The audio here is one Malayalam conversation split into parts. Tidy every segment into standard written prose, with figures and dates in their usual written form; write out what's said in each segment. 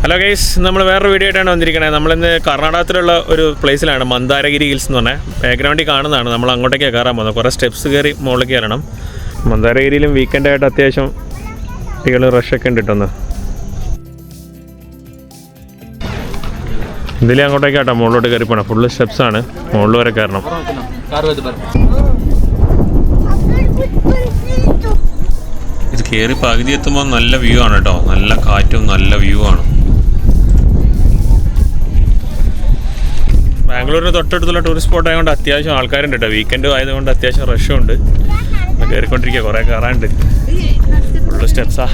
ഹലോ ഗൈസ്, നമ്മൾ വേറൊരു വീഡിയോ ആയിട്ടാണ് വന്നിരിക്കുന്നത്. നമ്മളിന്ന് കർണാടകത്തിലുള്ള ഒരു പ്ലേസിലാണ്, മന്ദാരഗിരി ഹിൽസ് എന്ന് പറഞ്ഞാൽ. ബാക്ക്ഗ്രൗണ്ടിൽ കാണുന്നതാണ്. നമ്മൾ അങ്ങോട്ടേക്കാണ് കയറാൻ പോകുന്നത്. കുറേ സ്റ്റെപ്സ് കയറി മുകളിലേക്ക് കയറണം. മന്ദാരഗിരിയിലും വീക്കെൻഡായിട്ട് അത്യാവശ്യം കുട്ടികൾ റഷൊക്കെ ഉണ്ട് കിട്ടുന്നത്. ഇതിലേ അങ്ങോട്ടേക്കാട്ടോ മുകളിലോട്ട് കയറി പോകണം. ഫുള്ള് സ്റ്റെപ്സാണ്, മുകളിൽ വരെ കയറണം. ഇത് കയറി പകുതി എത്തുമ്പോൾ നല്ല വ്യൂ ആണ് കേട്ടോ. നല്ല കാറ്റും നല്ല വ്യൂ ആണ്. ബാംഗ്ലൂരിന് തൊട്ടടുത്തുള്ള ടൂറിസ്റ്റ് സ്പോട്ട് ആയതുകൊണ്ട് അത്യാവശ്യം ആൾക്കാരുണ്ട് കേട്ടോ. വീക്കെൻഡ് ആയതുകൊണ്ട് അത്യാവശ്യം റഷും ഉണ്ട്. കയറിക്കൊണ്ടിരിക്കുക, കുറേ കയറാനുണ്ട്. ഫുള്ള് സ്റ്റെപ്സാ.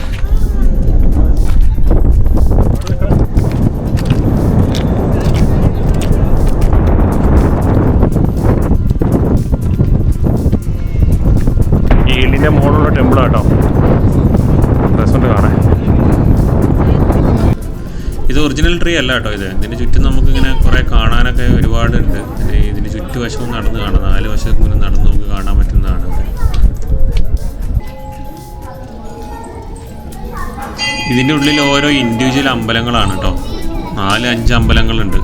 ഈ ഹില്ലിൻ്റെ മുകളിലുള്ള ടെമ്പിളാട്ടോ, രസമുണ്ട് കാണാൻ. ഇത് ഒറിജിനൽ ട്രീ അല്ല കേട്ടോ. ഇതിന് ചുറ്റും നമുക്കിങ്ങനെ കുറേ കാണാനൊക്കെ ഒരുപാടുണ്ട്. ഇതിന് ചുറ്റുവശവും നടന്ന് കാണാം. 4 വശത്ത് മുന്നിൽ നടന്ന് നമുക്ക് കാണാൻ പറ്റുന്നതാണ്. ഇതിൻ്റെ ഉള്ളിൽ ഓരോ ഇൻഡിവിജ്വൽ അമ്പലങ്ങളാണ് കേട്ടോ. 4-5 അമ്പലങ്ങളുണ്ട്.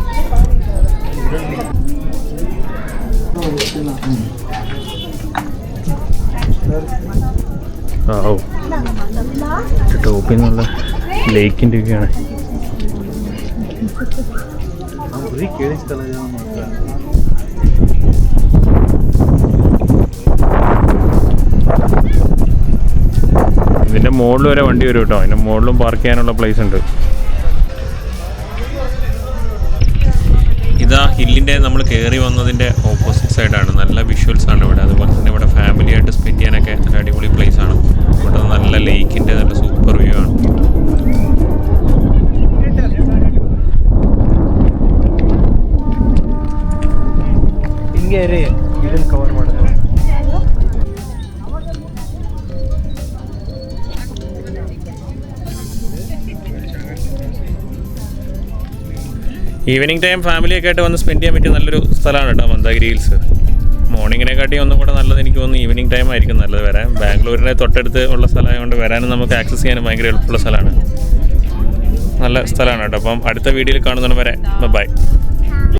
ടോപ്പിൽ നിന്നുള്ള ലേക്കിൻ്റെ ഒക്കെയാണ്. ഇതിൻ്റെ മുകളിൽ വരെ വണ്ടി വരും കേട്ടോ. അതിൻ്റെ മുകളിലും പാർക്ക് ചെയ്യാനുള്ള പ്ലേസ് ഉണ്ട്. ഇതാ ഹില്ലിൻ്റെ നമ്മൾ കയറി വന്നതിൻ്റെ ഓപ്പോസിറ്റ് സൈഡാണ്. നല്ല വിഷ്വൽസ് ആണ് ഇവിടെ. അതുപോലെ തന്നെ ഇവിടെ ഫാമിലിയായിട്ട് സ്പെൻഡ് ചെയ്യാനൊക്കെ നല്ല അടിപൊളി പ്ലേസ് ആണ്. ഇവിടെ നല്ല ലേക്കിൻ്റെ നല്ല സൂപ്പർ വ്യൂ ആണ്. ಕವರ್ ಮಾಡೋದು. ഈവനിങ് ടൈം ഫാമിലിയൊക്കെ ആയിട്ട് വന്ന് സ്പെൻഡ് ചെയ്യാൻ പറ്റിയ നല്ലൊരു സ്ഥലമാണ് കേട്ടോ മന്ദാരഗിരി ഹിൽസ്. മോർണിങ്ങിനെക്കാട്ടി ഒന്നും കൂടെ നല്ലത് എനിക്ക് തോന്നുന്നു ഈവനിങ് ടൈം ആയിരിക്കും നല്ലത് വരാൻ. ബാംഗ്ലൂരിനെ തൊട്ടടുത്ത് ഉള്ള സ്ഥലമായതുകൊണ്ട് വരാനും നമുക്ക് ആക്സസ് ചെയ്യാനും ഭയങ്കര എളുപ്പമുള്ള സ്ഥലമാണ്. നല്ല സ്ഥലമാണ് കേട്ടോ. അപ്പം അടുത്ത വീഡിയോയിൽ കാണുന്നതിന് വരെ ബൈ.